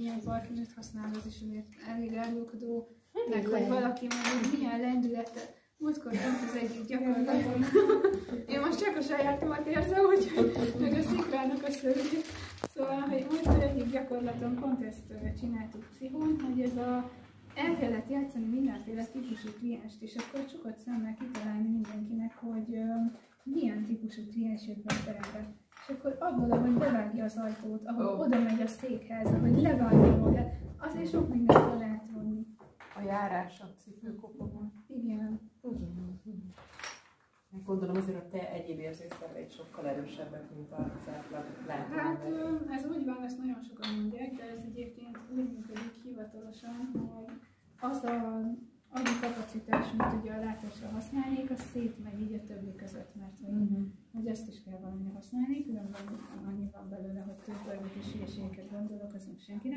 milyen parfümöt használ, az is azért elég elgondolkodó, meg hogy valaki meg milyen lendülete. Múltkor pont az egyik gyakorlaton. Én most csak a sajátomat érzem, úgyhogy meg a szikrának a szövét. Szóval, hogy múltkor egyik gyakorlaton pont ezt csináltuk pszichón, hogy ez el kellett játszani mindenféle típusú klienst, és akkor csukott szemmel kitalálni mindenkinek, hogy milyen típusú kliens jött be a terembe. És akkor abból, ahogy bevágja az ajtót, ahogy oda megy a székhez, ahogy levágja magát, azért sok mindent lehet vonni. A járás a cipőkopogón. Igen. Gondolom azért a te egyéb érzékszerveid sokkal erősebbek, mint az átlag látományok. Hát ez úgy van, ezt nagyon sokan mondják, de ez egyébként úgy működik hivatalosan, hogy az a kapacitás, mint ugye a látásra használnék, az szétmegy így a többi között, mert hogy ezt is kell valamire használni, különben annyi van belőle, hogy több és hülyeségeket gondolok, az meg senkinek.